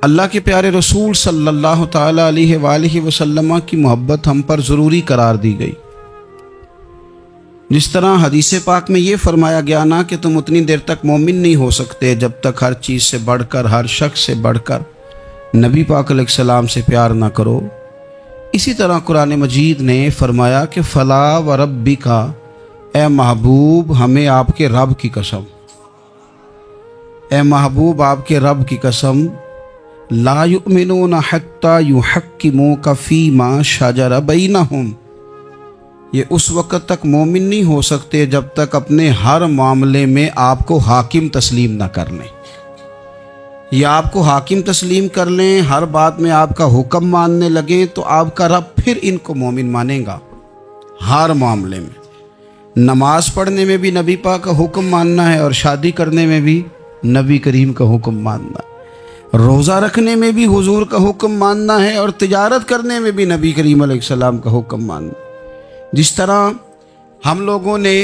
अल्लाह के प्यारे रसूल सल्लल्लाहु ताला अलैहि वसल्लम की मोहब्बत हम पर ज़रूरी करार दी गई। जिस तरह हदीस पाक में ये फरमाया गया ना कि तुम उतनी देर तक मोमिन नहीं हो सकते जब तक हर चीज़ से बढ़कर, हर शख्स से बढ़कर नबी पाक अलैहिस्सलाम से प्यार ना करो। इसी तरह कुरान मजीद ने फरमाया कि फ़ला व रब्बिका, ए महबूब हमें आपके रब की कसम, ए महबूब आपके रब की कसम, ला युमिनूना हत्ता युहक्किमूका फीमा शजर बैनहुम, ये उस वक़्त तक मोमिन नहीं हो सकते जब तक अपने हर मामले में आपको हाकिम तस्लीम ना कर लें। या आपको हाकिम तस्लीम कर लें, हर बात में आपका हुक्म मानने लगें तो आपका रब फिर इनको मोमिन मानेगा। हर मामले में, नमाज पढ़ने में भी नबी पाक का हुक्म मानना है और शादी करने में भी नबी करीम का हुक्म मानना, रोज़ा रखने में भी हुजूर का हुक्म मानना है और तिजारत करने में भी नबी करीम अलैहिस्सलाम का हुक्म मानना। जिस तरह हम लोगों ने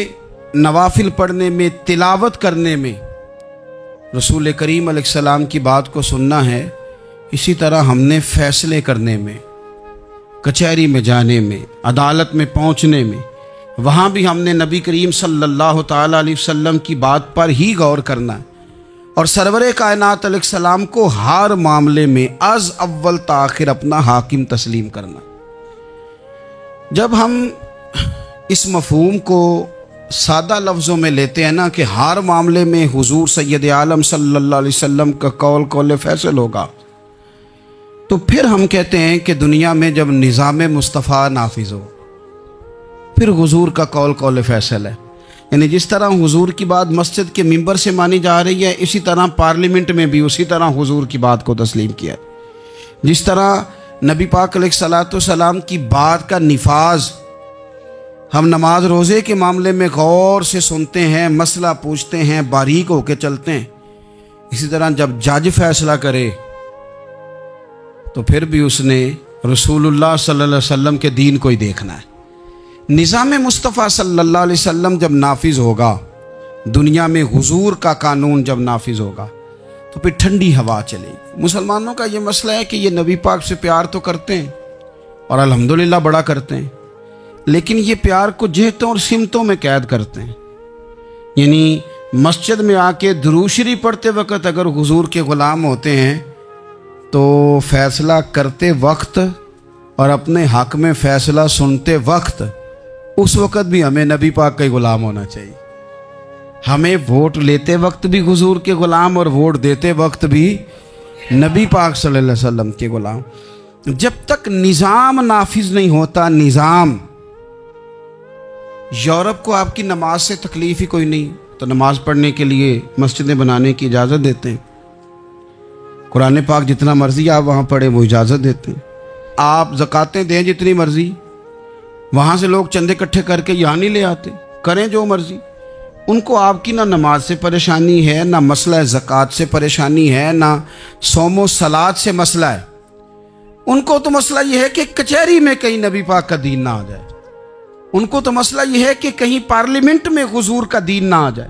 नवाफिल पढ़ने में, तिलावत करने में रसूल करीम अलैहिस्सलाम की बात को सुनना है, इसी तरह हमने फ़ैसले करने में, कचहरी में जाने में, अदालत में पहुंचने में, वहाँ भी हमने नबी करीम सल्लल्लाहु ताला अलैहि वसल्लम की बात पर ही गौर करना है और सरवरे कायनात अलैहिस्सलाम को हर मामले में अज़ अव्वल ताखिर अपना हाकिम तस्लीम करना। जब हम इस मफ़हूम को सादा लफ्ज़ों में लेते हैं ना कि हर मामले में हुजूर सैयद आलम सल्लल्लाहु अलैहि वसल्लम का कौल फैसल होगा, तो फिर हम कहते हैं कि दुनिया में जब निज़ाम मुस्तफ़ा नाफिज हो फिर हुजूर का कौल फैसल है। यानी जिस तरह हुजूर की बात मस्जिद के मिंबर से मानी जा रही है, इसी तरह पार्लियामेंट में भी उसी तरह हुजूर की बात को तस्लीम किया। जिस तरह नबी पाक अलैहिस्सलातु वस्सलाम की बात का निफाज हम नमाज रोज़े के मामले में गौर से सुनते हैं, मसला पूछते हैं, बारीक होकर चलते हैं, इसी तरह जब जज फैसला करे तो फिर भी उसने रसूलुल्लाह सल्लल्लाहु अलैहि वसल्लम के दीन को ही देखना है। निज़ाम मुस्तफ़ा सल्लल्लाहु अलैहि वसल्लम जब नाफिज होगा, दुनिया में हुजूर का कानून जब नाफिज होगा, तो फिर ठंडी हवा चलेगी। मुसलमानों का ये मसला है कि ये नबी पाक से प्यार तो करते हैं और अल्हम्दुलिल्लाह बड़ा करते हैं, लेकिन ये प्यार को जेहतों और सिमतों में कैद करते हैं। यानी मस्जिद में आके दुरूद शरीफ पढ़ते वक्त अगर हुजूर के ग़ुलाम होते हैं तो फ़ैसला करते वक्त और अपने हक़ में फ़ैसला सुनते वक्त, उस वक़्त भी हमें नबी पाक का ही ग़ुलाम होना चाहिए। हमें वोट लेते वक्त भी हुजूर के ग़ुलाम और वोट देते वक्त भी नबी पाक सल्लल्लाहु अलैहि वसल्लम के ग़ुलाम। जब तक निज़ाम नाफिज नहीं होता, निज़ाम, यूरोप को आपकी नमाज से तकलीफ़ ही कोई नहीं, तो नमाज पढ़ने के लिए मस्जिदें बनाने की इजाज़त देते हैं। कुरान पाक जितना मर्ज़ी आप वहाँ पढ़ें वो इजाज़त देते हैं। आप ज़कातें दें जितनी मर्ज़ी, वहाँ से लोग चंदे इकट्ठे करके यहाँ नहीं ले आते, करें जो मर्ज़ी। उनको आपकी ना नमाज से परेशानी है, ना मसला ज़कात से परेशानी है, ना सोमो सलात से मसला है। उनको तो मसला ये है कि कचहरी में कहीं नबी पाक का दीन ना आ जाए। उनको तो मसला यह है कि कहीं पार्लियामेंट में हुजूर का दीन ना आ जाए।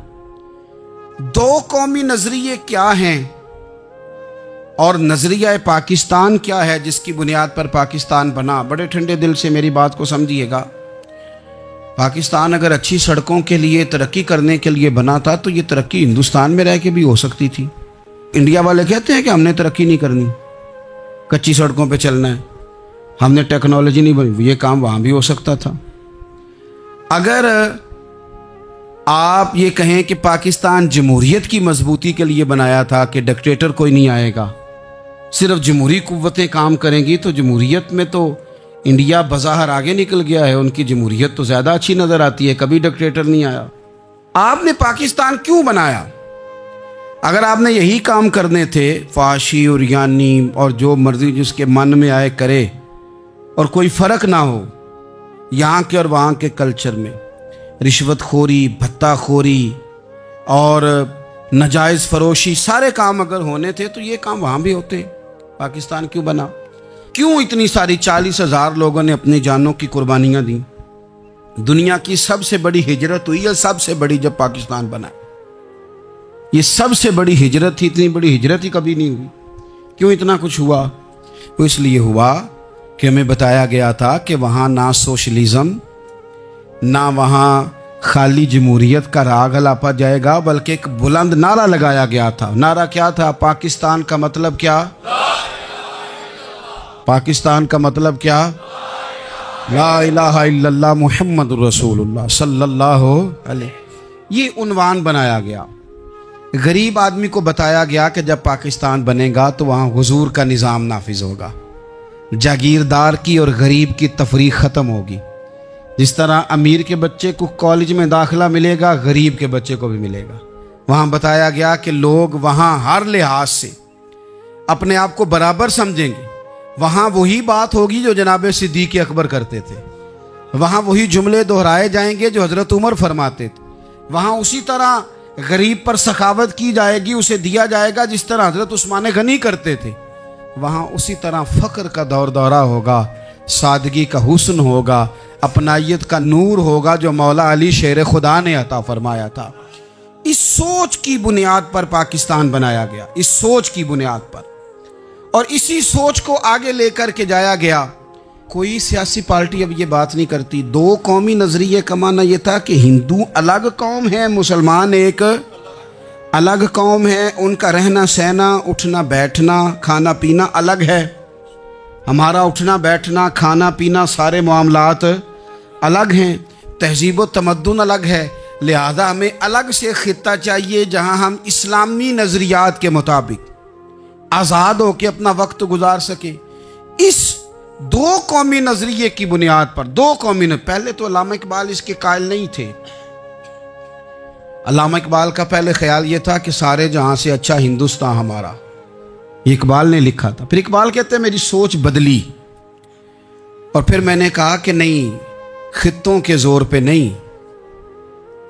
दो कौमी नजरिए क्या हैं और नजरिया पाकिस्तान क्या है जिसकी बुनियाद पर पाकिस्तान बना। बड़े ठंडे दिल से मेरी बात को समझिएगा। पाकिस्तान अगर अच्छी सड़कों के लिए, तरक्की करने के लिए बना था तो ये तरक्की हिंदुस्तान में रह के भी हो सकती थी। इंडिया वाले कहते हैं कि हमने तरक्की नहीं करनी, कच्ची सड़कों पे चलना है, हमने टेक्नोलॉजी नहीं बनी। ये काम वहाँ भी हो सकता था। अगर आप ये कहें कि पाकिस्तान जमहूरियत की मजबूती के लिए बनाया था कि डिक्टेटर कोई नहीं आएगा, सिर्फ जमहूरी कुव्वतें काम करेंगी, तो जमहूरियत में तो इंडिया बज़ाहिर आगे निकल गया है। उनकी जमहूरियत तो ज़्यादा अच्छी नज़र आती है, कभी डिक्टेटर नहीं आया। आपने पाकिस्तान क्यों बनाया? अगर आपने यही काम करने थे, फाशी और यानी और जो मर्जी जिसके मन में आए करे और कोई फ़र्क ना हो यहाँ के और वहाँ के कल्चर में, रिश्वतखोरी, भत्ताखोरी और नाजायज़ फरोशी, सारे काम अगर होने थे तो ये काम वहाँ भी होते। पाकिस्तान क्यों बना? क्यों इतनी सारी 40,000 लोगों ने अपनी जानों की कुर्बानियाँ दी? दुनिया की सबसे बड़ी हिजरत हुई है, सबसे बड़ी, जब पाकिस्तान बना। ये सबसे बड़ी हिजरत थी, इतनी बड़ी हिजरत ही कभी नहीं हुई। क्यों इतना कुछ हुआ? वो इसलिए हुआ कि हमें बताया गया था कि वहाँ ना सोशलिज्म, ना वहाँ खाली जमहूरियत का राग अलापा जाएगा, बल्कि एक बुलंद नारा लगाया गया था। नारा क्या था? पाकिस्तान का मतलब क्या? पाकिस्तान का मतलब क्या? ला इलाहा इल्लल्लाह मुहम्मदुर रसूलुल्लाह सल्लल्लाहु अलैहि। ये उन्वान बनाया गया। गरीब आदमी को बताया गया कि जब पाकिस्तान बनेगा तो वहाँ हुजूर का निज़ाम नाफिज होगा, जागीरदार की और गरीब की तफरीक ख़त्म होगी। जिस तरह अमीर के बच्चे को कॉलेज में दाखिला मिलेगा, गरीब के बच्चे को भी मिलेगा। वहाँ बताया गया कि लोग वहाँ हर लिहाज से अपने आप को बराबर समझेंगे। वहाँ वही बात होगी जो जनाब सिद्दीक़ अकबर करते थे, वहाँ वही जुमले दोहराए जाएंगे जो हज़रत उमर फरमाते थे। वहाँ उसी तरह गरीब पर सखावत की जाएगी, उसे दिया जाएगा जिस तरह हज़रत उस्मान गनी करते थे। वहाँ उसी तरह फ़क्र का दौर दौरा होगा, सादगी का हुस्न होगा, अपनायत का नूर होगा जो मौला अली शेर खुदा ने अता फरमाया था। इस सोच की बुनियाद पर पाकिस्तान बनाया गया, इस सोच की बुनियाद पर, और इसी सोच को आगे लेकर के जाया गया। कोई सियासी पार्टी अब ये बात नहीं करती। दो कौमी नज़रिए का माना यह था कि हिंदू अलग कौम है, मुसलमान एक अलग कौम है, उनका रहना सहना, उठना बैठना, खाना पीना अलग है। हमारा उठना बैठना, खाना पीना, सारे मामलात अलग हैं, तहजीब व तमद्दुन अलग है। लिहाजा हमें अलग से खित्ता चाहिए जहां हम इस्लामी नज़रियात के मुताबिक आज़ाद होकर अपना वक्त गुजार सके। इस दो कौमी नज़रिए की बुनियाद पर, दो कौमी पहले तो अल्लामा इकबाल इसके कायल नहीं थे। अल्लामा इकबाल का पहले ख्याल ये था कि सारे जहां से अच्छा हिंदुस्तान हमारा, इकबाल ने लिखा था। फिर इकबाल कहते हैं मेरी सोच बदली और फिर मैंने कहा कि नहीं, खित्तों के जोर पे नहीं,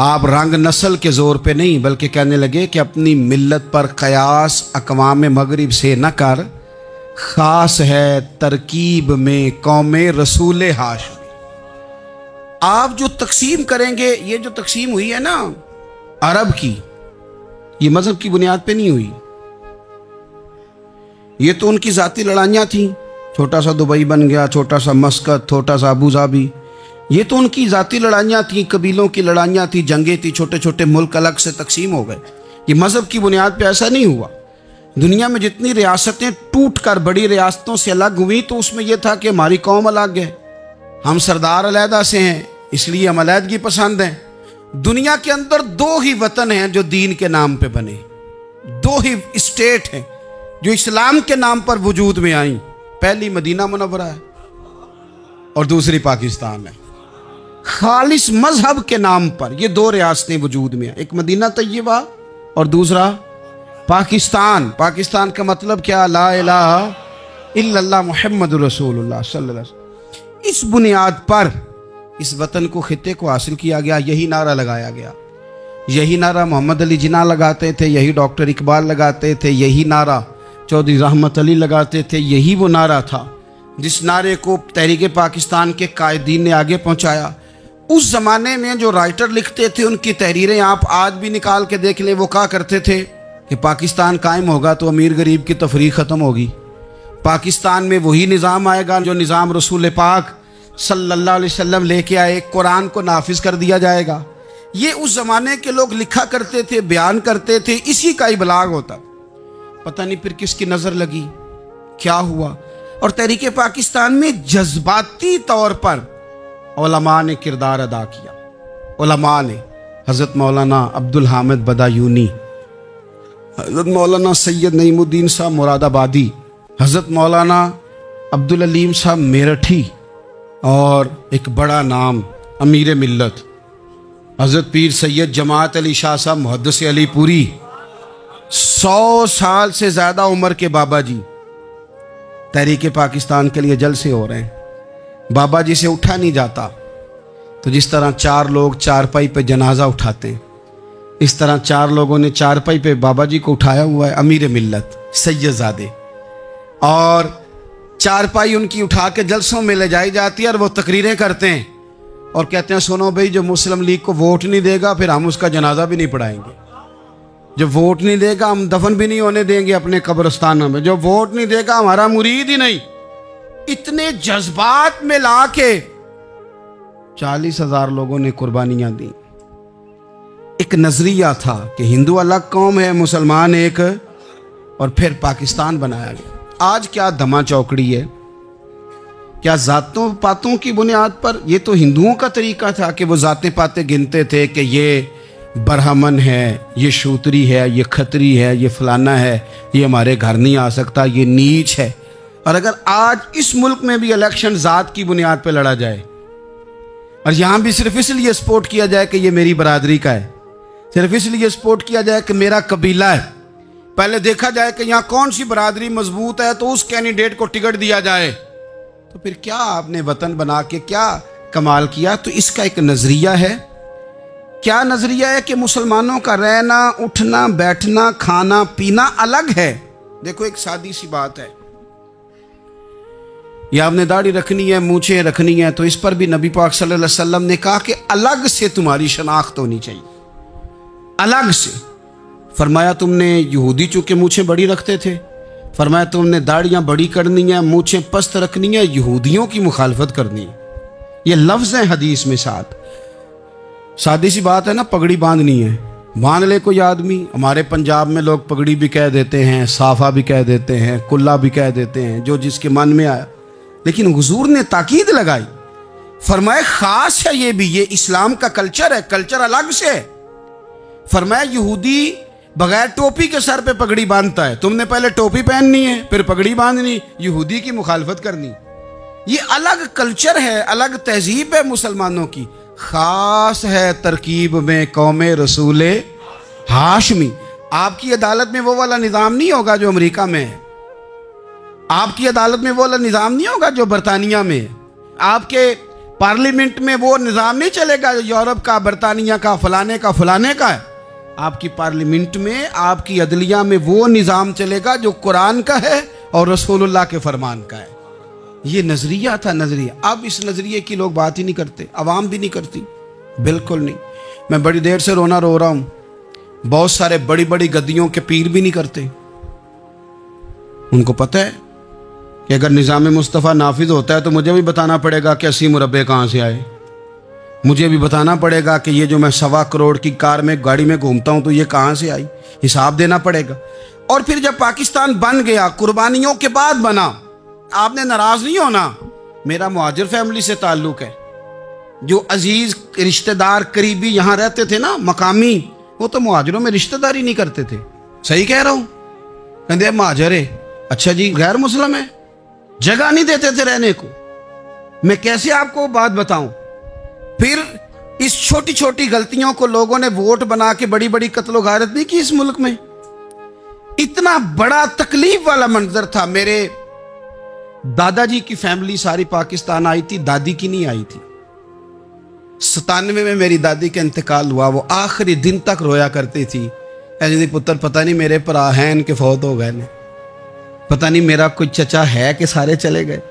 आप रंग नस्ल के जोर पे नहीं, बल्कि कहने लगे कि अपनी मिल्लत पर कयास अक़वाम मगरिब से न कर, खास है तरकीब में कौमे रसूल हाशमी। आप जो तकसीम करेंगे, ये जो तकसीम हुई है ना अरब की, ये मजहब की बुनियाद पे नहीं हुई। ये तो उनकी ज़ाती लड़ाइयाँ थीं, छोटा सा दुबई बन गया, छोटा सा मस्कत, छोटा सा अबू धाबी, ये तो उनकी ज़ाती लड़ाइयाँ थीं, कबीलों की लड़ाइयाँ थी, जंगें थी, छोटे छोटे मुल्क अलग से तकसीम हो गए। ये मज़हब की बुनियाद पे ऐसा नहीं हुआ। दुनिया में जितनी रियासतें टूट कर बड़ी रियासतों से अलग हुई तो उसमें यह था कि हमारी कौम अलग है, हम सरदार अलहदा से हैं, इसलिए हम अलहदगी पसंद हैं। दुनिया के अंदर दो ही वतन हैं जो दीन के नाम पे बने, दो ही स्टेट हैं जो इस्लाम के नाम पर वजूद में आई। पहली मदीना मुनव्वरा है और दूसरी पाकिस्तान है। खालिस मजहब के नाम पर ये दो रियासतें वजूद में हैं, एक मदीना तैयबा और दूसरा पाकिस्तान। पाकिस्तान का मतलब क्या? ला इलाहा इल्लल्लाह मुहम्मदुर रसूलुल्लाह सल्लल्लाहु अलैहि वसल्लम। इस बुनियाद पर इस वतन को, खित्ते को हासिल किया गया, यही नारा लगाया गया। यही नारा मोहम्मद अली जिन्ना लगाते थे, यही डॉक्टर इकबाल लगाते थे, यही नारा चौधरी रहमत अली लगाते थे। यही वो नारा था जिस नारे को तहरीक पाकिस्तान के कायदीन ने आगे पहुंचाया। उस ज़माने में जो राइटर लिखते थे उनकी तहरीरें आप आज भी निकाल के देख लें। वो कहा करते थे कि पाकिस्तान कायम होगा तो अमीर गरीब की तफरीक ख़त्म होगी, पाकिस्तान में वही निज़ाम आएगा जो निज़ाम रसूल पाक सल्लल्लाहु अलैहि वसल्लम लेके आए, कुरान को नाफिज कर दिया जाएगा। ये उस ज़माने के लोग लिखा करते थे, बयान करते थे, इसी का इबलाग होता। पता नहीं फिर किसकी नज़र लगी, क्या हुआ, और तहरीक पाकिस्तान में जज्बाती तौर पर उलमा ने किरदार अदा किया। उलमा ने हज़रत मौलाना अब्दुल हामिद बदायूनी, हज़रत मौलाना सैयद नईमुद्दीन साहब मुरादाबादी, हज़रत मौलाना अब्दुल अलीम साहब मेरठी, और एक बड़ा नाम अमीर मिल्लत हज़रत पीर सैयद जमात अली शाह साहब मुहद्दिस अलीपुरी, 100 साल से ज़्यादा उम्र के बाबा जी तहरीक पाकिस्तान के लिए जलसे हो रहे हैं। बाबा जी से उठा नहीं जाता, तो जिस तरह 4 लोग चारपाई पे जनाजा उठाते हैं, इस तरह 4 लोगों ने चारपाई पे बाबा जी को उठाया हुआ है, अमीर मिल्लत सैयदजादे, और चारपाई उनकी उठा के जलसों में ले जाई जाती है और वो तकरीरें करते हैं और कहते हैं सुनो भाई, जो मुस्लिम लीग को वोट नहीं देगा फिर हम उसका जनाजा भी नहीं पढ़ाएंगे। जो वोट नहीं देगा हम दफन भी नहीं होने देंगे अपने कब्रिस्तानों में, जो वोट नहीं देगा हमारा मुरीद ही नहीं। इतने जज्बात में लाके 40,000 लोगों ने कुर्बानियां दी। एक नजरिया था कि हिंदू अलग कौम है, मुसलमान एक, और फिर पाकिस्तान बनाया गया। आज क्या धमा चौकड़ी है, क्या जातों पातों की बुनियाद पर? ये तो हिंदुओं का तरीका था कि वो जातें पाते गिनते थे कि ये ब्राह्मण है, ये शूद्री है, ये खत्री है, ये फलाना है, ये हमारे घर नहीं आ सकता, ये नीच है। और अगर आज इस मुल्क में भी इलेक्शन जात की बुनियाद पर लड़ा जाए और यहां भी सिर्फ इसलिए सपोर्ट किया जाए कि ये मेरी बरादरी का है, सिर्फ इसलिए सपोर्ट किया जाए कि मेरा कबीला है, पहले देखा जाए कि यहां कौन सी बरादरी मजबूत है तो उस कैंडिडेट को टिकट दिया जाए, तो फिर क्या आपने वतन बना के क्या कमाल किया? तो इसका एक नजरिया है। क्या नजरिया है? कि मुसलमानों का रहना, उठना, बैठना, खाना पीना अलग है। देखो एक सादी सी बात है, या आपने दाढ़ी रखनी है, मूछें रखनी है, तो इस पर भी नबी पाक सल्लल्लाहु अलैहि वसल्लम ने कहा कि अलग से तुम्हारी शनाख्त होनी चाहिए, अलग से। फरमाया तुमने यहूदी चूंकि मूछें बड़ी रखते थे, फरमाया तुमने दाढ़ियां बड़ी करनी है, मूछें पस्त रखनी है, यहूदियों की मुखालफत करनी है। ये लफ्ज हैं हदीस में साथ। सादी सी बात है ना, पगड़ी बांधनी है, बांध ले कोई आदमी। हमारे पंजाब में लोग पगड़ी भी कह देते हैं, साफा भी कह देते हैं, कुल्ला भी कह देते हैं, जो जिसके मन में आया। लेकिन हुजूर ने ताकीद लगाई, फरमाया खास है ये भी, ये इस्लाम का कल्चर है, कल्चर अलग से है। फरमाया यहूदी बगैर टोपी के सर पे पगड़ी बांधता है, तुमने पहले टोपी पहननी है फिर पगड़ी बांधनी, यहूदी की मुखालफत करनी। ये अलग कल्चर है, अलग तहजीब है मुसलमानों की, खास है तरकीब में कौमे रसूले हाशमी। आपकी अदालत में वो वाला निज़ाम नहीं होगा जो अमेरिका में है, आपकी अदालत में वो वाला निज़ाम नहीं होगा जो बरतानिया में है, आपके पार्लियामेंट में वो निज़ाम नहीं चलेगा जो यूरोप का, बरतानिया का, फलाने का है। आपकी पार्लियामेंट में, आपकी अदलिया में वो निज़ाम चलेगा जो कुरान का है और रसूलुल्लाह के फरमान का है। ये नजरिया था, नजरिया। अब इस नजरिए की लोग बात ही नहीं करते, अवाम भी नहीं करती, बिल्कुल नहीं। मैं बड़ी देर से रोना रो रहा हूं, बहुत सारे बड़ी बड़ी गद्दियों के पीर भी नहीं करते। उनको पता है कि अगर निज़ाम मुस्तफ़ा नाफिज होता है तो मुझे भी बताना पड़ेगा कि 80 मुरब्बे कहाँ से आए, मुझे भी बताना पड़ेगा कि ये जो मैं 1.25 करोड़ की कार में, गाड़ी में घूमता हूं तो ये कहाँ से आई, हिसाब देना पड़ेगा। और फिर जब पाकिस्तान बन गया, कुर्बानियों के बाद बना, आपने नाराज नहीं होना, मेरा मुहाजिर फैमिली से ताल्लुक है, जो अजीज रिश्तेदार करीबी यहां रहते थे ना, मकामी, वो तो मुहाजिरों में रिश्तेदारी नहीं करते थे। सही कह रहा हूं? कहते मुहाजिर है, अच्छा जी गैर मुस्लिम है, जगह नहीं देते थे रहने को। मैं कैसे आपको बात बताऊं? फिर इस छोटी छोटी गलतियों को लोगों ने वोट बना के बड़ी बड़ी कत्लो गारत नहीं की इस मुल्क में। इतना बड़ा तकलीफ वाला मंजर था। मेरे दादाजी की फैमिली सारी पाकिस्तान आई थी, दादी की नहीं आई थी। 97 में मेरी दादी का इंतकाल हुआ, वो आखिरी दिन तक रोया करती थी, ऐसे पुत्र पता नहीं मेरे भरा हैं इनके फौत हो गए ने, पता नहीं मेरा कोई चचा है कि सारे चले गए।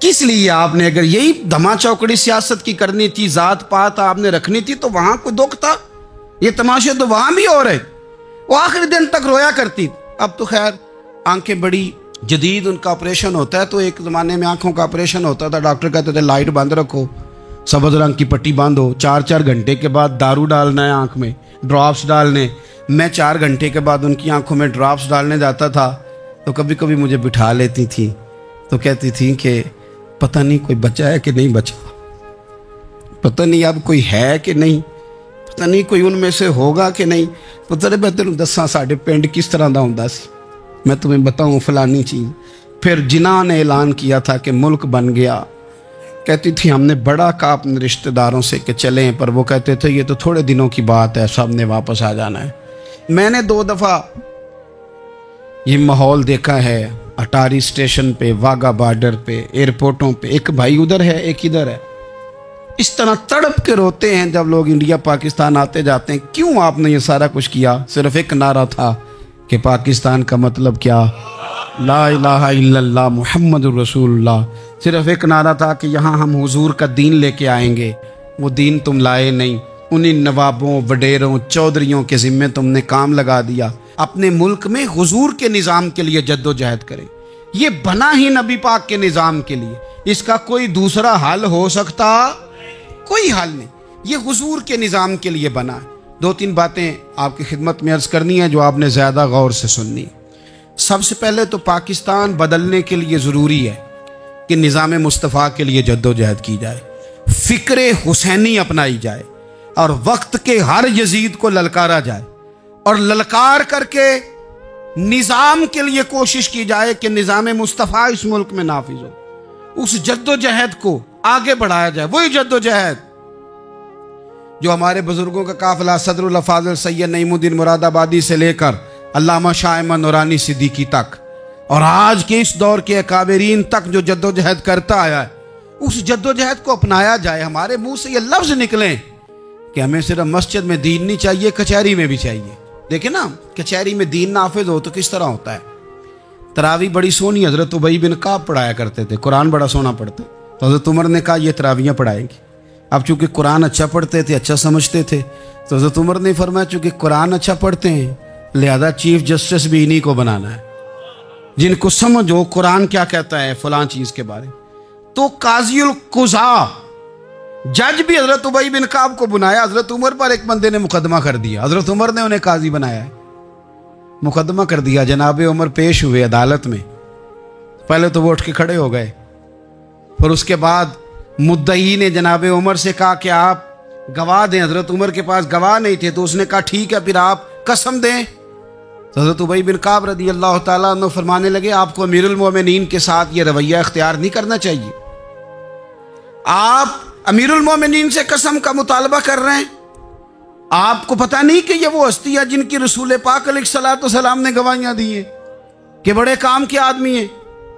किस लिए आपने, अगर यही धमा चौकड़ी सियासत की करनी थी, जात पात आपने रखनी थी, तो वहां कोई दुख था? ये तमाशे तो वहां भी हो रहे। वो आखिरी दिन तक रोया करती। अब तो खैर आंखें बड़ी जदीद, उनका ऑपरेशन होता है, तो एक ज़माने में आंखों का ऑपरेशन होता था, डॉक्टर कहते थे लाइट बंद रखो, सब्ज़ रंग की पट्टी बांधो, 4-4 घंटे के बाद दारू डालना है आंख में, ड्रॉप्स डालने। मैं 4 घंटे के बाद उनकी आंखों में ड्रॉप्स डालने जाता था, तो कभी कभी मुझे बिठा लेती थी, तो कहती थी कि पता नहीं कोई बचा है कि नहीं बचा, पता नहीं अब कोई है कि नहीं, पता नहीं कोई उनमें से होगा कि नहीं। पुत्र मैं तेन दसा साढ़े पिंड किस तरह का होंदा सी, मैं तुम्हें बताऊं फलानी चीज़। फिर जिन्ना ने ऐलान किया था कि मुल्क बन गया, कहती थी हमने बड़ा कहा अपने रिश्तेदारों से कि चलें, पर वो कहते थे ये तो थोड़े दिनों की बात है, सब ने वापस आ जाना है। मैंने 2 दफ़ा ये माहौल देखा है, अटारी स्टेशन पे, वाघा बॉर्डर पे, एयरपोर्टों पे, एक भाई उधर है एक इधर है, इस तरह तड़प के रोते हैं जब लोग इंडिया पाकिस्तान आते जाते हैं। क्यों आपने ये सारा कुछ किया? सिर्फ एक नारा था कि पाकिस्तान का मतलब क्या, ला इलाहा इल्लल्लाह मुहम्मदुर रसूलुल्लाह। सिर्फ एक नारा था कि यहाँ हम हुजूर का दीन लेके आएंगे, वो दीन तुम लाए नहीं, उन्हीं नवाबों, वडेरों, चौधरियों के जिम्मे तुमने काम लगा दिया। अपने मुल्क में हुजूर के निज़ाम के लिए जद्दोजहद करें। ये बना ही नबी पाक के निज़ाम के लिए, इसका कोई दूसरा हल हो सकता? कोई हल नहीं, ये हुजूर के निज़ाम के लिए बना है। 2-3 बातें आपकी खिदमत में अर्ज करनी है जो आपने ज़्यादा गौर से सुननी। सबसे पहले तो पाकिस्तान बदलने के लिए ज़रूरी है कि निज़ाम मुस्तफ़ा के लिए जद्दोजहद की जाए, फ़िक्र हुसैनी अपनाई जाए और वक्त के हर यजीद को ललकारा जाए और ललकार करके निज़ाम के लिए कोशिश की जाए कि निज़ाम मुस्तफ़ा इस मुल्क में नाफिज हो। उस जद्दोजहद को आगे बढ़ाया जाए। वही जद्दोजहद जो हमारे बुजुर्गों का काफिला सदरुल फाज़िल सैयद नईमुद्दीन मुरादाबादी से लेकर अल्लामा शाह अहमद नूरानी सिद्दीकी तक और आज के इस दौर के अकाबरीन तक जो जद्दोजहद करता आया है, उस जद्दोजहद को अपनाया जाए। हमारे मुंह से ये लफ्ज़ निकलें कि हमें सिर्फ मस्जिद में दीन नहीं चाहिए, कचहरी में भी चाहिए। देखे ना, कचहरी में दीन नाफिज हो तो किस तरह होता है। तरावी बड़ी सोनी हज़रत उबई बिन काब पढ़ाया करते थे, कुरान बड़ा सोना पढ़ते, तो हज़रत उमर ने कहा ये तरावियाँ पढ़ाएंगी। अब चूंकि कुरान अच्छा पढ़ते थे, अच्छा समझते थे, तो हज़रत उमर ने फरमाया चूंकि कुरान अच्छा पढ़ते हैं लिहाजा चीफ जस्टिस भी इन्हीं को बनाना है, जिनको समझ हो कुरान क्या कहता है फलां चीज़ के बारे। तो काज़ीउल कुज़ा जज भी हज़रत उबई बिन काब को बुनाया। हज़रत उमर पर एक बंदे ने मुकदमा कर दिया, हज़रत उमर ने उन्हें काजी बनाया है, मुकदमा कर दिया। जनाब उमर पेश हुए अदालत में। पहले तो वो उठ के खड़े हो गए, फिर उसके बाद मुद्दई ने जनाब उमर से कहा कि आप गवाह दें। हज़रत उमर के पास गवाह नहीं थे, तो उसने कहा ठीक है फिर आप कसम दें। तो हज़रत उबई बिन काब रदी अल्लाह ताला अन्हु फरमाने लगे आपको अमीरुल मोमिनीन के साथ ये रवैया इख्तियार नहीं करना चाहिए। आप अमीरुल मोमिनीन से कसम का मुतालबा कर रहे हैं। आपको पता नहीं कि ये वो हस्ती है जिनकी रसूल पाक अलैहिस्सलाम ने गवाहियां दी हैं कि बड़े काम के आदमी हैं,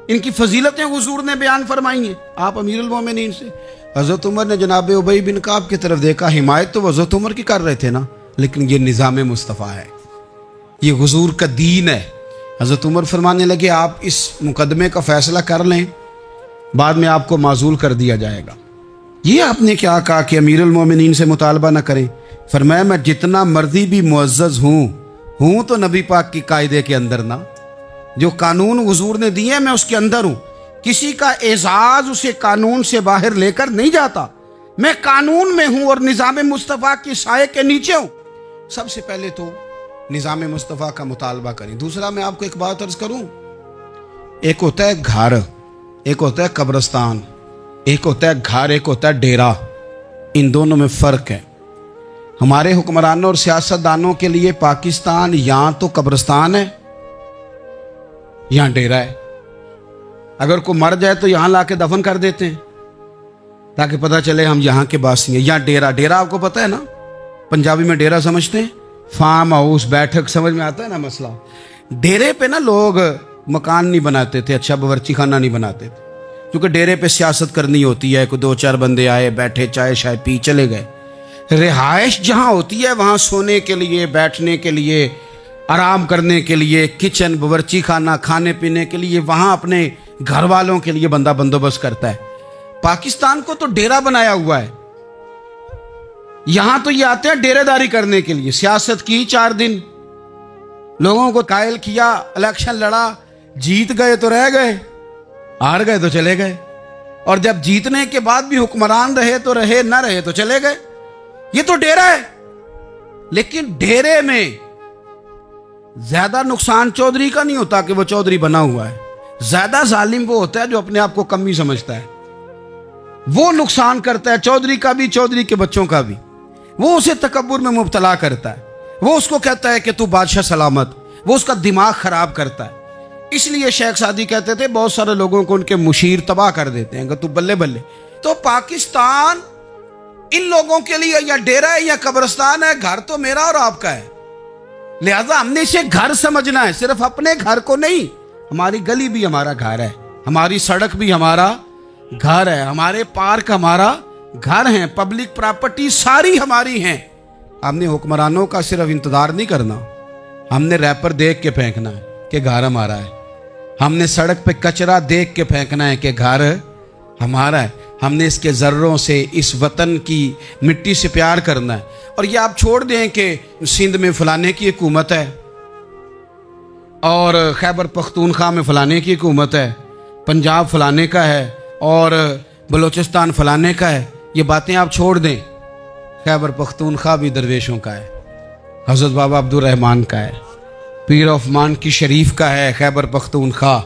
इनकी फजीलतें हुजूर ने बयान फरमाई हैं। आप अमीरुल मोमिनीन से। हज़रत उमर ने जनाब उबई बिन काब की तरफ देखा। हिमायत तो हज़रत उमर की कर रहे थे ना, लेकिन ये निज़ाम मुस्तफ़ा है, ये हुजूर का दीन है। हज़रत उमर फरमाने लगे आप इस मुकदमे का फैसला कर लें, बाद में आपको माजूल कर दिया जाएगा। ये आपने क्या कहा कि अमीरुल मोमिनीन से मुतालबा ना करें। फरमाया मैं जितना मर्जी भी मुअज़्ज़ज़ हूँ तो नबी पाक की कायदे के अंदर ना, जो कानून हुजूर ने दिए मैं उसके अंदर हूँ। किसी का एजाज उसे कानून से बाहर लेकर नहीं जाता। मैं कानून में हूँ और निज़ाम मुस्तफ़ा की साए के नीचे हूँ। सबसे पहले तो निज़ाम मुस्तफ़ा का मुतालबा करें। दूसरा मैं आपको एक बात अर्ज करूँ, एक होता है घर, एक होता है कब्रिस्तान, एक होता है घर, एक होता है डेरा। इन दोनों में फ़र्क है। हमारे हुक्मरानों और सियासतदानों के लिए पाकिस्तान या तो कब्रिस्तान है या डेरा है। अगर कोई मर जाए तो यहाँ ला के दफन कर देते हैं ताकि पता चले हम यहाँ के वासी हैं। या डेरा, डेरा आपको पता है ना, पंजाबी में डेरा समझते हैं, फार्म हाउस, बैठक, समझ में आता है ना मसला। डेरे पे ना लोग मकान नहीं बनाते थे, अच्छा बावर्ची खाना नहीं बनाते थे, क्योंकि डेरे पे सियासत करनी होती है। कोई 2-4 बंदे आए, बैठे, चाय शाय पी, चले गए। रिहाइश जहाँ होती है वहाँ सोने के लिए, बैठने के लिए, आराम करने के लिए, किचन, बावर्ची खाना, खाने पीने के लिए, वहाँ अपने घर वालों के लिए बंदा बंदोबस्त करता है। पाकिस्तान को तो डेरा बनाया हुआ है। यहां तो ये आते हैं डेरेदारी करने के लिए। सियासत की 4 दिन, लोगों को कायल किया, इलेक्शन लड़ा, जीत गए तो रह गए, हार गए तो चले गए, और जब जीतने के बाद भी हुक्मरान रहे तो रहे, ना रहे तो चले गए। ये तो डेरा है। लेकिन डेरे में ज्यादा नुकसान चौधरी का नहीं होता कि वो चौधरी बना हुआ है। ज्यादा जालिम वो होता है जो अपने आप को कमी समझता है, वो नुकसान करता है, चौधरी का भी, चौधरी के बच्चों का भी। वो उसे तकब्बुर में मुब्तला करता है, वो उसको कहता है कि तू बादशाह सलामत, वो उसका दिमाग खराब करता है। इसलिए शेख सादी कहते थे बहुत सारे लोगों को उनके मुशीर तबाह कर देते हैं, तू बल्ले बल्ले। तो पाकिस्तान इन लोगों के लिए या डेरा है या कब्रिस्तान है। घर तो मेरा और आपका है, लिहाजा हमने इसे घर समझना है, सिर्फ अपने घर को नहीं। हमारी गली भी हमारा घर है, हमारी सड़क भी हमारा घर है, हमारे पार्क हमारा घर है, पब्लिक प्रॉपर्टी सारी हमारी हैं। हमने हुक्मरानों का सिर्फ इंतजार नहीं करना, हमने रैपर देख के फेंकना है कि घर हमारा है। हमने सड़क पे कचरा देख के फेंकना है कि घर हमारा है। हमने इसके जर्रों से, इस वतन की मिट्टी से प्यार करना है। और ये आप छोड़ दें कि सिंध में फलाने की हुकूमत है और खैबर पख्तूनख्वा में फलाने की हुकूमत है, पंजाब फलाने का है और बलूचिस्तान फलाने का है, ये बातें आप छोड़ दें। खैबर पख्तूनख्वा भी दरवेशों का है, हज़रत बाबा अब्दुल रहमान का है, पीर ऑफमान की शरीफ का है खैबर पख्तूनख्वा,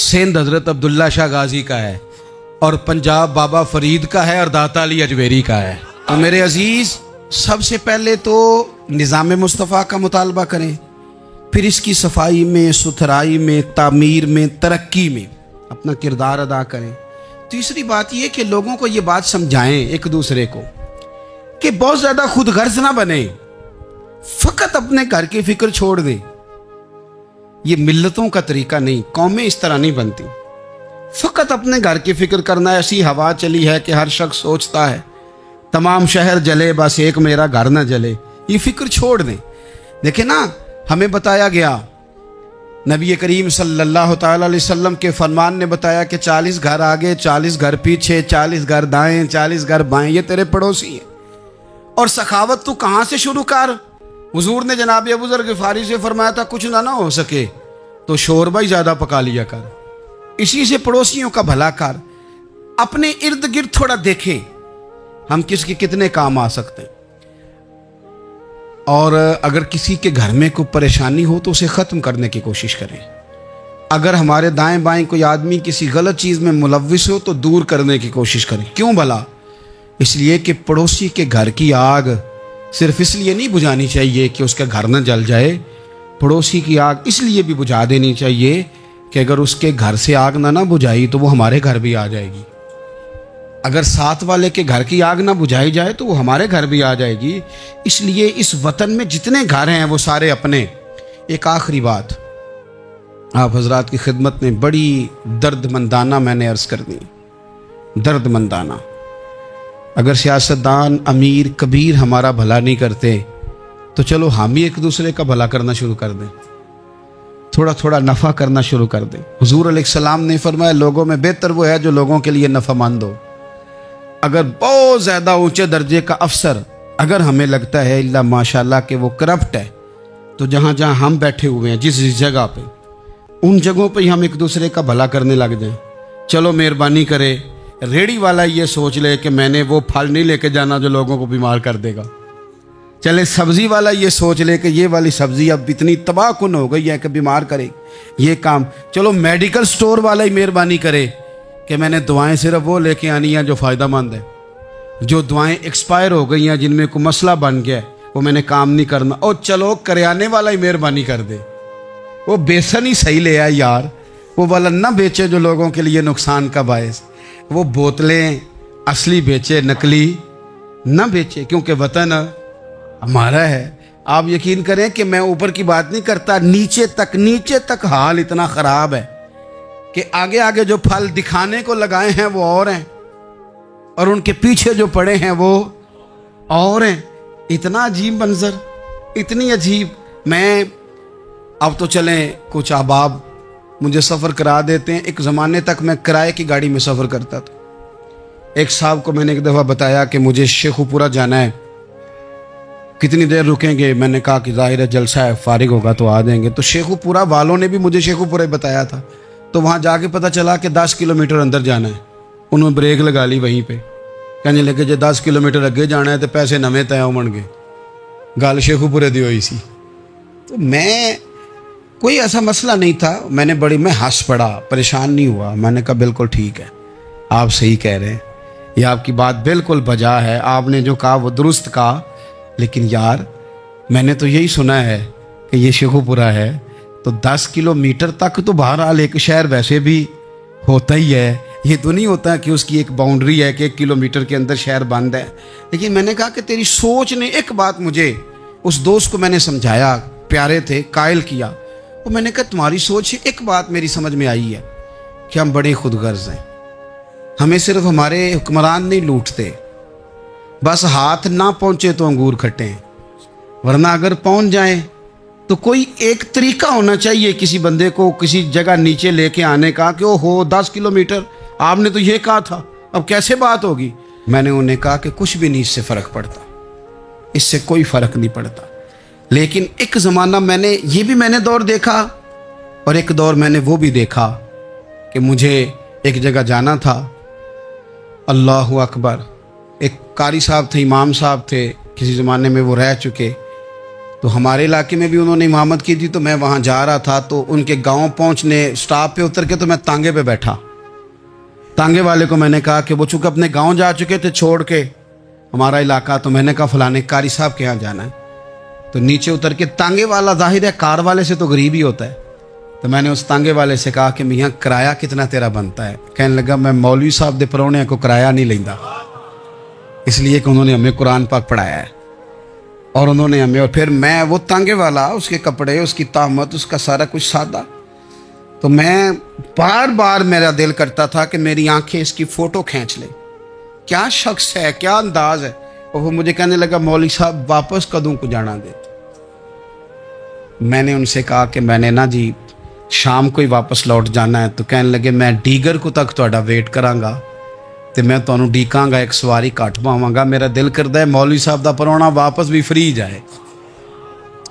सिंध हज़रत अब्दुल्ला शाह गाजी का है और पंजाब बाबा फरीद का है और दाता अली अजमेरी का है। तो मेरे अजीज़, सबसे पहले तो निज़ाम मुस्तफ़ा का मुतालबा करें, फिर इसकी सफाई में, सुथराई में, तामीर में, तरक्की में अपना किरदार अदा करें। तीसरी बात यह कि लोगों को ये बात समझाएं एक दूसरे को कि बहुत ज़्यादा खुद गर्ज ना बने, फ़कत अपने घर की फिक्र छोड़ दें। ये मिल्लतों का तरीका नहीं, कौमें इस तरह नहीं बनती। फ़कत अपने घर की फिक्र करना। ऐसी हवा चली है कि हर शख्स सोचता है तमाम शहर जले बस एक मेरा घर ना जले। ये फिक्र छोड़ दें। देखें ना, हमें बताया गया, नबी करीम सल्लल्लाहु ताला अलैहि वसल्लम के फरमान ने बताया कि 40 घर आगे, 40 घर पीछे, 40 घर दाएं, 40 घर बाएं, ये तेरे पड़ोसी हैं। और सखावत तू कहाँ से शुरू कर? हुजूर ने जनाब अबू ज़र ग़िफ़ारी से फरमाया था कुछ ना हो सके तो शोरबा ही ज़्यादा पका लिया कर, इसी से पड़ोसियों का भला कर। अपने इर्द गिर्द थोड़ा देखें हम किसके कितने काम आ सकते हैं, और अगर किसी के घर में कोई परेशानी हो तो उसे ख़त्म करने की कोशिश करें। अगर हमारे दाएं बाएं कोई आदमी किसी गलत चीज़ में मुलव्विस हो तो दूर करने की कोशिश करें। क्यों भला? इसलिए कि पड़ोसी के घर की आग सिर्फ इसलिए नहीं बुझानी चाहिए कि उसका घर न जल जाए, पड़ोसी की आग इसलिए भी बुझा देनी चाहिए कि अगर उसके घर से आग ना बुझाई तो वो हमारे घर भी आ जाएगी। अगर साथ वाले के घर की आग ना बुझाई जाए तो वो हमारे घर भी आ जाएगी। इसलिए इस वतन में जितने घर हैं वो सारे अपने। एक आखिरी बात आप हजरात की खिदमत में बड़ी दर्दमंदाना मैंने अर्ज़ कर दी, दर्दमंदाना। अगर सियासतदान अमीर कबीर हमारा भला नहीं करते तो चलो हम ही एक दूसरे का भला करना शुरू कर दें, थोड़ा थोड़ा नफ़ा करना शुरू कर दें। हुजूर अलैहिस्सलाम ने फरमाया लोगों में बेहतर वो है जो लोगों के लिए नफ़ामंद हो। अगर बहुत ज़्यादा ऊंचे दर्जे का अफसर अगर हमें लगता है इल्ला माशाल्लाह कि वो करप्ट है, तो जहाँ जहाँ हम बैठे हुए हैं जिस जगह पे, उन जगहों पे ही हम एक दूसरे का भला करने लग जाएं। चलो मेहरबानी करे रेड़ी वाला ये सोच ले कि मैंने वो फल नहीं लेके जाना जो लोगों को बीमार कर देगा। चले सब्ज़ी वाला ये सोच ले कि ये वाली सब्ज़ी अब इतनी तबाहकुन हो गई है कि बीमार करे ये काम। चलो मेडिकल स्टोर वाला ही मेहरबानी करे कि मैंने दवाएं सिर्फ वो लेके आनी है जो फ़ायदेमंद है, जो दवाएं एक्सपायर हो गई हैं जिनमें कोई मसला बन गया है वो मैंने काम नहीं करना। और चलो करियाने वाला ही मेहरबानी कर दे, वो बेसन ही सही ले आए यार, वो वाला ना बेचे जो लोगों के लिए नुकसान का बायस, वो बोतलें असली बेचे नकली ना बेचे, क्योंकि वतन हमारा है। आप यकीन करें कि मैं ऊपर की बात नहीं करता, नीचे तक हाल इतना ख़राब है कि आगे आगे जो फल दिखाने को लगाए हैं वो और हैं और उनके पीछे जो पड़े हैं वो और हैं। इतना अजीब मंजर, इतनी अजीब। मैं अब तो चलें कुछ अहबाब मुझे सफ़र करा देते हैं। एक ज़माने तक मैं किराए की गाड़ी में सफ़र करता था। एक साहब को मैंने एक दफ़ा बताया कि मुझे शेखुपुरा जाना है, कितनी देर रुकेंगे? मैंने कहा कि ज़ाहिर है जलसा है, फारिग होगा तो आ जाएंगे। तो शेखुपुरा वालों ने भी मुझे शेखुपुरा बताया था, तो वहाँ जाके पता चला कि 10 किलोमीटर अंदर जाना है। उन्होंने ब्रेक लगा ली वहीं पे, कहने लगे जो 10 किलोमीटर अगे जाना है तो पैसे नवे तय होवन गए। गल शेखुपुरे दी हुई सी। तो मैं कोई ऐसा मसला नहीं था, मैं हंस पड़ा, परेशान नहीं हुआ। मैंने कहा बिल्कुल ठीक है, आप सही कह रहे हैं, ये आपकी बात बिल्कुल बजा है, आपने जो कहा वो दुरुस्त कहा। लेकिन यार मैंने तो यही सुना है कि ये शेखुपुरा है, तो 10 किलोमीटर तक तो बहरहाल एक शहर वैसे भी होता ही है। ये तो नहीं होता कि उसकी एक बाउंड्री है कि 1 किलोमीटर के अंदर शहर बंद है। लेकिन मैंने कहा कि तेरी सोच ने एक बात मुझे, उस दोस्त को मैंने समझाया, प्यारे थे, कायल किया। और मैंने कहा तुम्हारी सोच से एक बात मेरी समझ में आई है कि हम बड़े खुदगर्ज हैं। हमें सिर्फ हमारे हुक्मरान नहीं लूटते, बस हाथ ना पहुंचे तो अंगूर खट्टे हैं, वरना अगर पहुंच जाएं तो कोई एक तरीका होना चाहिए किसी बंदे को किसी जगह नीचे लेके आने का कि ओ हो 10 किलोमीटर आपने तो ये कहा था, अब कैसे बात होगी? मैंने उन्हें कहा कि कुछ भी नहीं इससे फ़र्क पड़ता, इससे कोई फ़र्क नहीं पड़ता। लेकिन एक ज़माना मैंने दौर देखा, और एक दौर मैंने वो भी देखा कि मुझे एक जगह जाना था। अल्लाहु अकबर, एक कारी साहब थे, इमाम साहब थे, किसी ज़माने में वो रह चुके, तो हमारे इलाके में भी उन्होंने इमामत की थी। तो मैं वहाँ जा रहा था, तो उनके गांव पहुँचने स्टॉप पे उतर के तो मैं तांगे पे बैठा। तांगे वाले को मैंने कहा कि वो चूँकि अपने गांव जा चुके थे छोड़ के हमारा इलाका, तो मैंने कहा फलाने कारी साहब के यहाँ जाना है। तो नीचे उतर के, तांगे वाला जाहिर है कार वाले से तो गरीब ही होता है, तो मैंने उस तांगे वाले से कहा कि मियाँ किराया कितना तेरा बनता है? कहने लगा मैं मौलवी साहब दे परौने को किराया नहीं लेंदा, इसलिए कि उन्होंने हमें कुरान पाक पढ़ाया है और उन्होंने हमें। और फिर मैं वो तांगे वाला, उसके कपड़े, उसकी तामत, उसका सारा कुछ सादा, तो मैं बार बार मेरा दिल करता था कि मेरी आंखें इसकी फ़ोटो खींच ले, क्या शख्स है, क्या अंदाज है। और वो मुझे कहने लगा मौलवी साहब वापस कदों को जाना दे। मैंने उनसे कहा कि मैंने ना जी शाम को ही वापस लौट जाना है। तो कहने लगे मैं डीगर को तक तुहाडा वेट करांगा तो मैं तुहानू डीकांगा, एक सवारी घट पावांगा। मेरा दिल करता है मौलवी साहब दा परौना वापस भी फ्री जाए।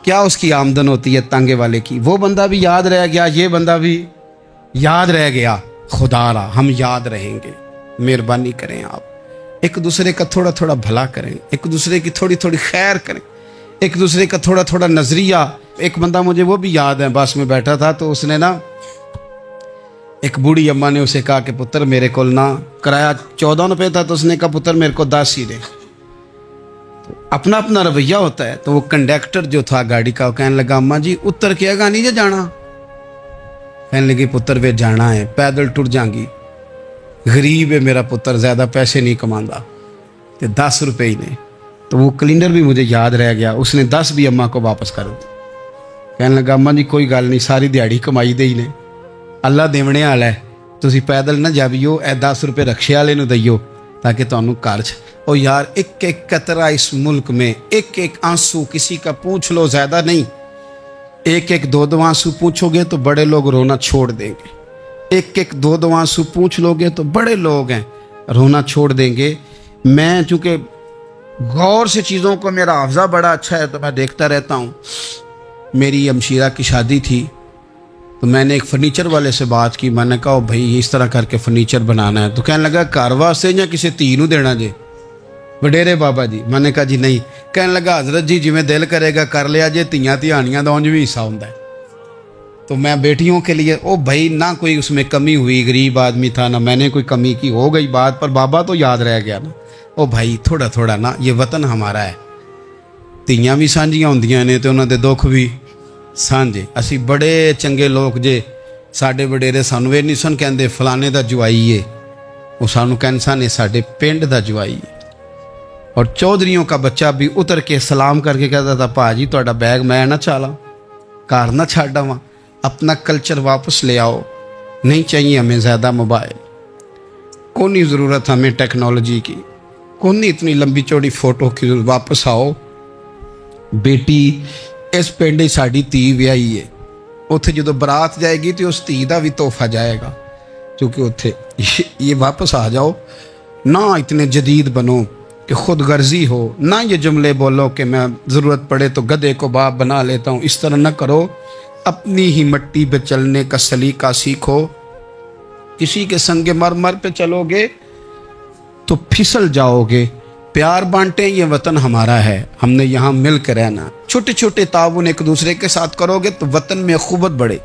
क्या उसकी आमदन होती है तांगे वाले की। वो बंदा भी याद रह गया, ये बंदा भी याद रह गया। खुदारा हम याद रहेंगे। मेहरबानी करें आप एक दूसरे का थोड़ा थोड़ा भला करें, एक दूसरे की थोड़ी थोड़ी खैर करें, एक दूसरे का थोड़ा थोड़ा नजरिया। एक बंदा मुझे वो भी याद है, बस में बैठा था तो उसने ना, एक बूढ़ी अम्मा ने उसे कहा कि पुत्र मेरे को ना किराया 14 रुपये था, तो उसने कहा पुत्र मेरे को 10 ही दे। तो अपना अपना रवैया होता है। तो वो कंडक्टर जो था गाड़ी का, वो कहने लगा अम्मा जी उतर के आगा नहीं जाना। कहने लगी पुत्र वे जाना है, पैदल टुर जाएंगी, गरीब है मेरा पुत्र, ज़्यादा पैसे नहीं कमांदा, तो 10 रुपये ही ने। तो वो क्लीनर भी मुझे याद रह गया, उसने 10 भी अम्मा को वापस कर दी। कहने लगा अम्मा जी कोई गल नहीं, सारी दिहाड़ी कमाई दे ही ने, अल्लाह देवने वाला है, तुसी पैदल ना जावियो, ए 10 रुपये रक्शे वाले नूं दईओ ताकि तुहानू घर च। ओ यार एक एक कतरा इस मुल्क में, एक एक आंसू किसी का पूछ लो, ज़्यादा नहीं, एक एक दो दो आंसू पूछोगे तो बड़े लोग रोना छोड़ देंगे। एक एक दो दो आंसू पूछ लोगे तो बड़े लोग हैं रोना छोड़ देंगे। मैं चूँकि गौर से चीज़ों को, मेरा हाफ़ज़ा बड़ा अच्छा है तो मैं देखता रहता हूँ। मेरी हमशीरा की शादी थी तो मैंने एक फर्नीचर वाले से बात की। मैंने कहा भाई इस तरह करके फर्नीचर बनाना है। तो कहने लगा घर वास्ते या किसी धी नूं देना जे वडेरे बाबा जी। मैंने कहा जी नहीं। कहने लगा हजरत जी जिमें दिल करेगा कर लिया जे, धीयां धियानियां दा उंज भी हिस्सा होंदा है। तो मैं बेटियों के लिए, ओ भाई ना कोई उसमें कमी हुई, गरीब आदमी था ना मैंने कोई कमी की, हो गई बात, पर बाबा तो याद रह गया ना। ओ भाई थोड़ा थोड़ा ना, ये वतन हमारा है, धीयां भी सांझियां होंदियां ने ते उन्हां दे दुख भी सांझे। असी बड़े चंगे लोग जे, साडे वडेरे सानू नहीं सन कहंदे फलाने दा जवाई है, वो सानू कहन सन साडे पिंड दा जवाई है। और चौधरियों का बच्चा भी उतर के सलाम करके कहता था भाजी तुहाडा बैग मैं ना चाला, घर ना छाड़ आवां, अपना कल्चर वापस ले आओ। नहीं चाहिए हमें ज़्यादा मोबाइल, कोई ज़रूरत हमें टेक्नोलॉजी की, कोई इतनी लंबी चौड़ी फ़ोटो की। वापस आओ बेटी, इस पिंड साड़ी धी व्याही है, उत्थे जो बरात जाएगी तो उस धी का भी तोहफा जाएगा, क्योंकि उत्थे ये वापस आ जाओ ना। इतने जदीद बनो कि खुद गर्जी हो ना, ये जुमले बोलो कि मैं ज़रूरत पड़े तो गधे को बाप बना लेता हूँ, इस तरह न करो। अपनी ही मट्टी पे चलने का सलीका सीखो। किसी के संगे मर मर पे चलोगे तो फिसल जाओगे। प्यार बांटे, ये वतन हमारा है, हमने यहाँ मिल कर रहना। छोटे छोटे ताउन एक दूसरे के साथ करोगे तो वतन में ख़ुवत बढ़े।